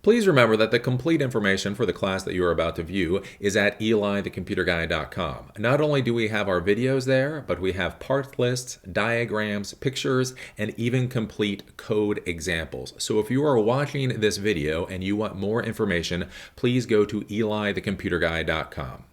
Please remember that the complete information for the class that you are about to view is at elithecomputerguy.com. Not only do we have our videos there, but we have part lists, diagrams, pictures, and even complete code examples. So if you are watching this video and you want more information, please go to elithecomputerguy.com.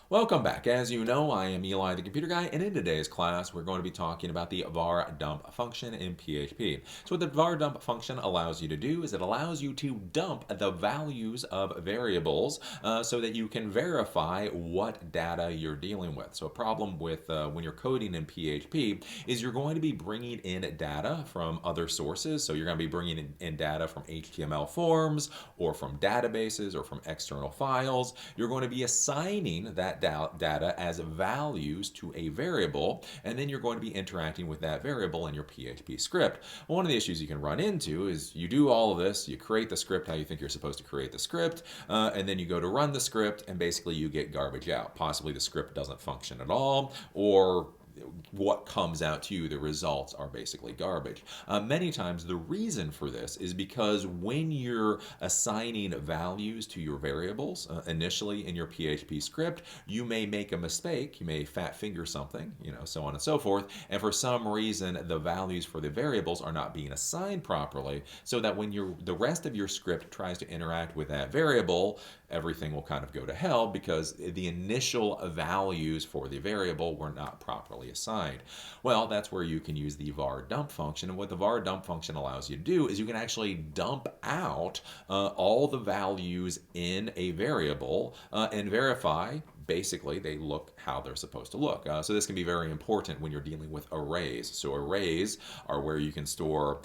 Welcome back. As you know, I am Eli the Computer Guy, and in today's class, we're going to be talking about the var dump function in PHP. So what the var dump function allows you to do is it allows you to dump the values of variables so that you can verify what data you're dealing with. So a problem with when you're coding in PHP is you're going to be bringing in data from other sources. So you're going to be bringing in data from HTML forms or from databases or from external files. You're going to be assigning that data as values to a variable, and then you're going to be interacting with that variable in your PHP script. Well, one of the issues you can run into is you do all of this, you create the script how you think you're supposed to create the script, and then you go to run the script, and basically you get garbage out. Possibly the script doesn't function at all, or what comes out to you, the results are basically garbage. Many times the reason for this is because when you're assigning values to your variables initially in your PHP script, you may make a mistake, you may fat finger something, so on and so forth, and for some reason the values for the variables are not being assigned properly, so that when the rest of your script tries to interact with that variable, everything will kind of go to hell because the initial values for the variable were not properly assigned. Well, that's where you can use the var dump function, and what the var dump function allows you to do is you can actually dump out all the values in a variable and verify basically they look how they're supposed to look. So this can be very important when you're dealing with arrays. So arrays are where you can store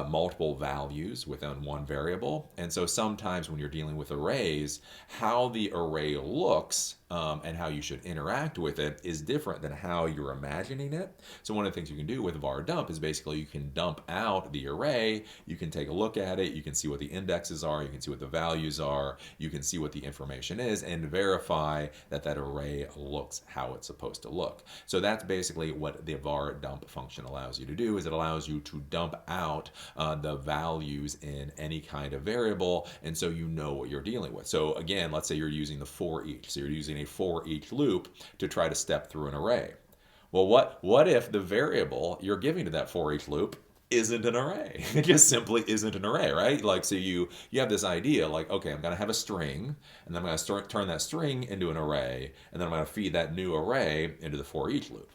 multiple values within one variable. And so sometimes when you're dealing with arrays, how the array looks and how you should interact with it is different than how you're imagining it. So one of the things you can do with var dump is basically you can dump out the array, you can take a look at it, you can see what the indexes are, you can see what the values are, you can see what the information is, and verify that that array looks how it's supposed to look. So that's basically what the var dump function allows you to do, is it allows you to dump out the values in any kind of variable, and so you know what you're dealing with. So again, let's say you're using the for each. So you're using a for each loop to try to step through an array. Well, what if the variable you're giving to that for each loop isn't an array? It just simply isn't an array, right? Like, so you have this idea like, okay, I'm going to have a string, and then I'm going to turn that string into an array, and then I'm going to feed that new array into the for each loop.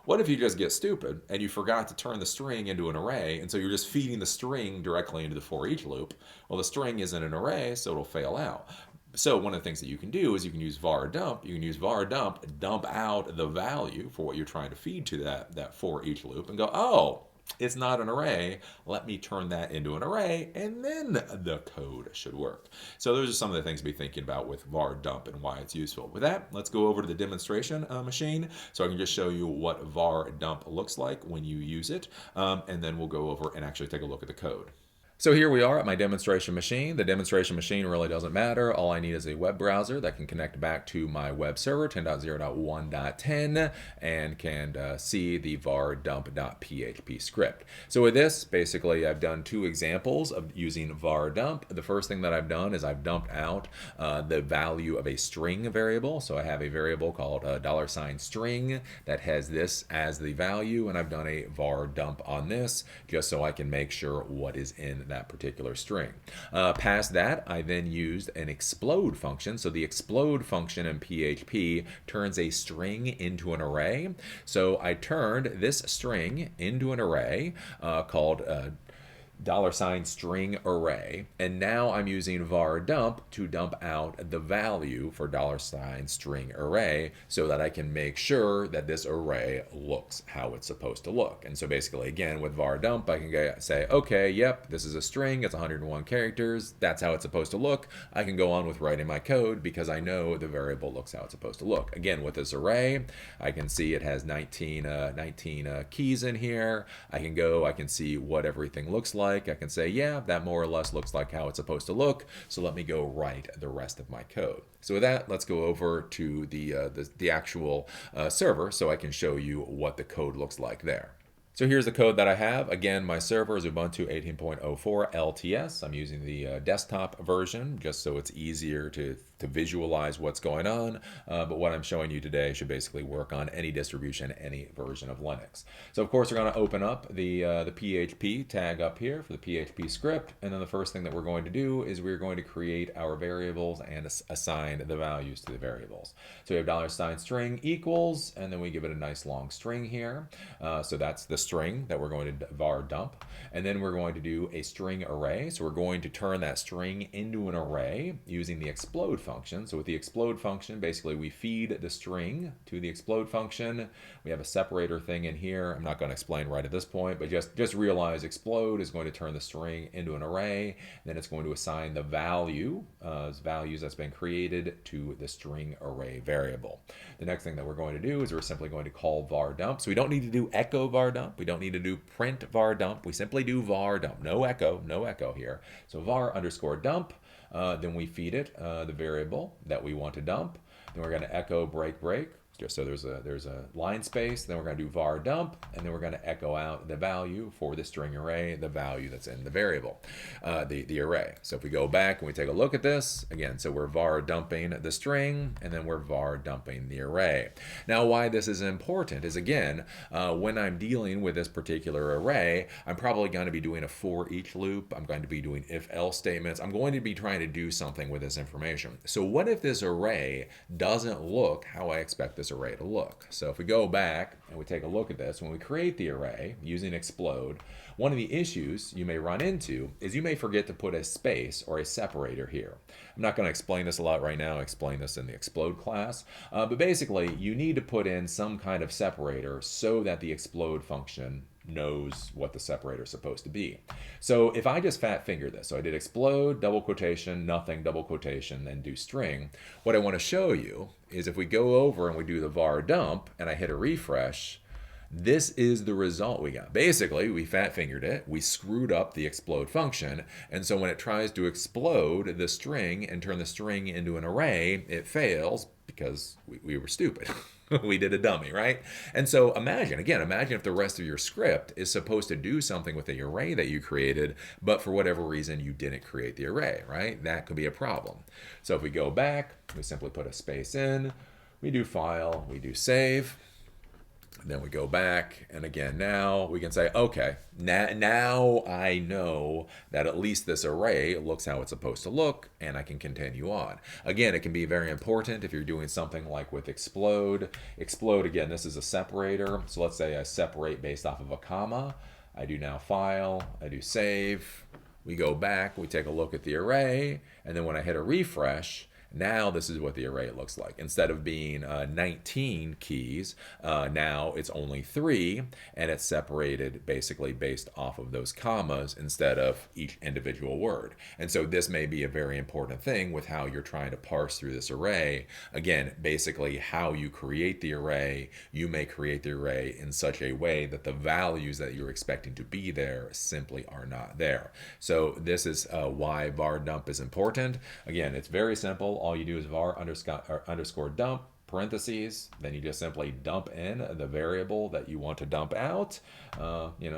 What if you just get stupid and you forgot to turn the string into an array, and so you're just feeding the string directly into the for each loop? Well, the string isn't an array, so it'll fail out. So one of the things that you can do is you can use var dump. You can use var dump, dump out the value for what you're trying to feed to that for each loop, and go, oh, it's not an array. Let me turn that into an array, and then the code should work. So those are some of the things to be thinking about with var dump and why it's useful. With that, let's go over to the demonstration machine so I can just show you what var dump looks like when you use it, and then we'll go over and actually take a look at the code. So here we are at my demonstration machine. The demonstration machine really doesn't matter. All I need is a web browser that can connect back to my web server 10.0.1.10 and can see the var dump.php script. So with this, basically I've done two examples of using var dump. The first thing that I've done is I've dumped out the value of a string variable. So I have a variable called $string that has this as the value, and I've done a var dump on this just so I can make sure what is in that particular string. Past that, I then used an explode function. So the explode function in PHP turns a string into an array. So I turned this string into an array called $string array, and now I'm using var dump to dump out the value for $string array so that I can make sure that this array looks how it's supposed to look. And so basically, again, with var dump, I can say, okay, yep, this is a string, it's 101 characters, that's how it's supposed to look. I can go on with writing my code because I know the variable looks how it's supposed to look. Again, with this array, I can see it has 19 keys in here. I can see what everything looks like. I can say, yeah, that more or less looks like how it's supposed to look, so let me go write the rest of my code. So with that, let's go over to the actual server so I can show you what the code looks like there. So here's the code that I have. Again, my server is Ubuntu 18.04 LTS. I'm using the desktop version just so it's easier to visualize what's going on. But what I'm showing you today should basically work on any distribution, any version of Linux. So of course, we're going to open up the PHP tag up here for the PHP script. And then the first thing that we're going to do is we're going to create our variables and assign the values to the variables. So we have $string equals, and then we give it a nice long string here. So that's the string that we're going to var dump. And then we're going to do a string array. So we're going to turn that string into an array using the explode function. So with the explode function, basically we feed the string to the explode function. We have a separator thing in here. I'm not going to explain right at this point, but just realize explode is going to turn the string into an array. Then it's going to assign the values that's been created to the string array variable. The next thing that we're going to do is we're simply going to call var dump. So we don't need to do echo var dump. We don't need to do print var dump. We simply do var dump. No echo here. So var underscore dump. Then we feed it the variable that we want to dump. Then we're going to echo break. Just so there's a line space. Then we're going to do var dump, and then we're going to echo out the value for the string array, the value that's in the variable, the array. So if we go back and we take a look at this again, so we're var dumping the string, and then we're var dumping the array. Now, why this is important is, again, when I'm dealing with this particular array, I'm probably going to be doing a for each loop. I'm going to be doing if else statements. I'm going to be trying to do something with this information. So what if this array doesn't look how I expect this array to look? So if we go back and we take a look at this, when we create the array using explode, one of the issues you may run into is you may forget to put a space or a separator here. I'm not going to explain this a lot right now. I explain this in the explode class, but basically you need to put in some kind of separator so that the explode function knows what the separator is supposed to be. So if I just fat finger this, so I did explode, double quotation, nothing, double quotation, then do string, what I want to show you is if we go over and we do the var dump and I hit a refresh, this is the result we got. Basically, we fat fingered it, we screwed up the explode function, and so when it tries to explode the string and turn the string into an array, it fails because we were stupid. We did a dummy, right? And so imagine if the rest of your script is supposed to do something with the array that you created, but for whatever reason you didn't create the array, right? That could be a problem. So if we go back, we simply put a space in, we do file, we do save, then we go back, and again, now we can say, okay, now I know that at least this array looks how it's supposed to look, and I can continue on. Again, it can be very important if you're doing something like with explode. Explode, again, this is a separator, so let's say I separate based off of a comma. I do now file, I do save, we go back, we take a look at the array, and then when I hit a refresh, now this is what the array looks like. Instead of being 19 keys, now it's only 3, and it's separated basically based off of those commas instead of each individual word. And so this may be a very important thing with how you're trying to parse through this array. Again, basically how you create the array, you may create the array in such a way that the values that you're expecting to be there simply are not there. So this is why var dump is important. Again, it's very simple. All you do is var underscore dump, parentheses, then you just simply dump in the variable that you want to dump out,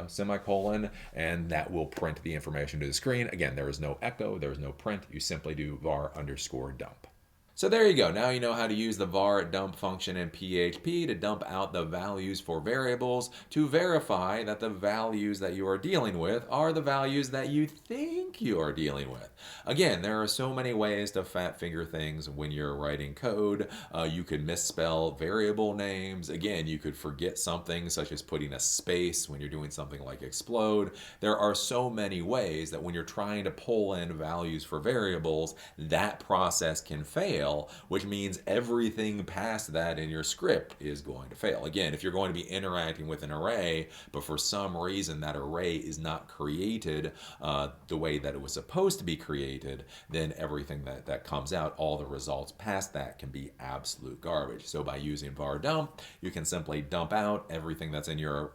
semicolon, and that will print the information to the screen. Again, there is no echo, there is no print. You simply do var underscore dump. So there you go. Now you know how to use the var dump function in PHP to dump out the values for variables to verify that the values that you are dealing with are the values that you think you are dealing with. Again, there are so many ways to fat finger things when you're writing code. You could misspell variable names. Again, you could forget something such as putting a space when you're doing something like explode. There are so many ways that when you're trying to pull in values for variables, that process can fail, which means everything past that in your script is going to fail. Again, if you're going to be interacting with an array, but for some reason that array is not created the way that it was supposed to be created, then everything that comes out, all the results past that can be absolute garbage. So by using var dump, you can simply dump out everything that's in your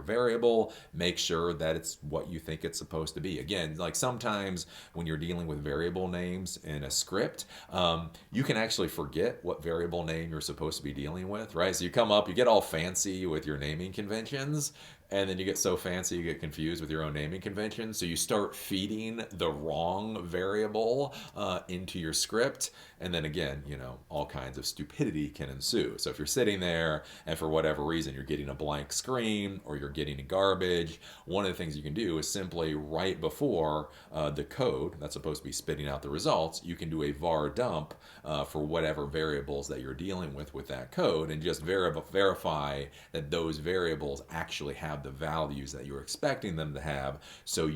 variable, make sure that it's what you think it's supposed to be. Again, like sometimes when you're dealing with variable names in a script, you can actually forget what variable name you're supposed to be dealing with, right? So you come up, you get all fancy with your naming conventions, And then you get so fancy you get confused with your own naming convention. So you start feeding the wrong variable into your script. And then again, all kinds of stupidity can ensue. So if you're sitting there and for whatever reason you're getting a blank screen or you're getting garbage, one of the things you can do is simply right before the code that's supposed to be spitting out the results, you can do a var dump for whatever variables that you're dealing with that code, and just verify that those variables actually have the values that you're expecting them to have, so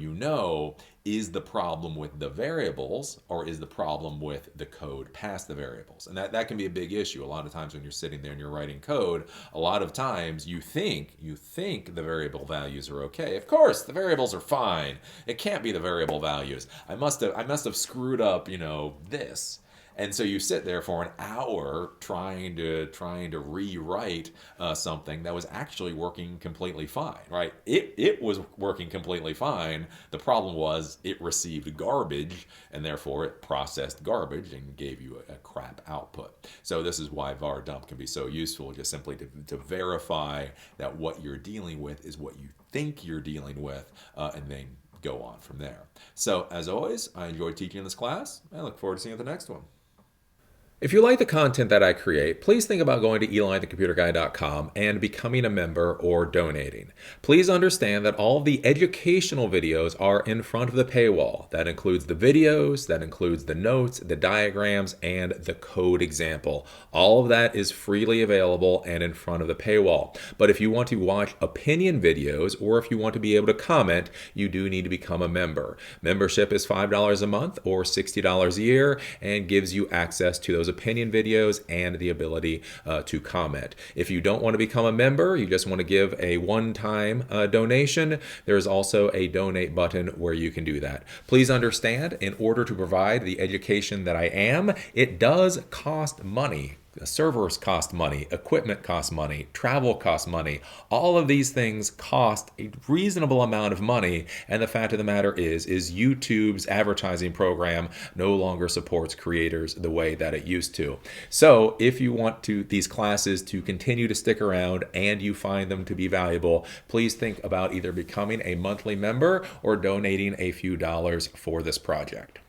is the problem with the variables or is the problem with the code past the variables? And that can be a big issue. A lot of times when you're sitting there and you're writing code, a lot of times you think the variable values are okay. Of course, the variables are fine. It can't be the variable values. I must have screwed up, this. And so you sit there for an hour trying to rewrite something that was actually working completely fine, right? It was working completely fine. The problem was it received garbage, and therefore it processed garbage and gave you a crap output. So this is why var dump can be so useful, just simply to verify that what you're dealing with is what you think you're dealing with, and then go on from there. So as always, I enjoyed teaching this class. I look forward to seeing you at the next one. If you like the content that I create, please think about going to EliTheComputerGuy.com and becoming a member or donating. Please understand that all of the educational videos are in front of the paywall. That includes the videos, that includes the notes, the diagrams, and the code example. All of that is freely available and in front of the paywall. But if you want to watch opinion videos or if you want to be able to comment, you do need to become a member. Membership is $5 a month or $60 a year and gives you access to those opinion videos and the ability to comment. If you don't want to become a member, you just want to give a one-time donation, there's also a donate button where you can do that. Please understand, in order to provide the education that I am, it does cost money. Servers cost money, equipment costs money, travel costs money. All of these things cost a reasonable amount of money, and the fact of the matter is YouTube's advertising program no longer supports creators the way that it used to. So if you want these classes to continue to stick around and you find them to be valuable, please think about either becoming a monthly member or donating a few dollars for this project.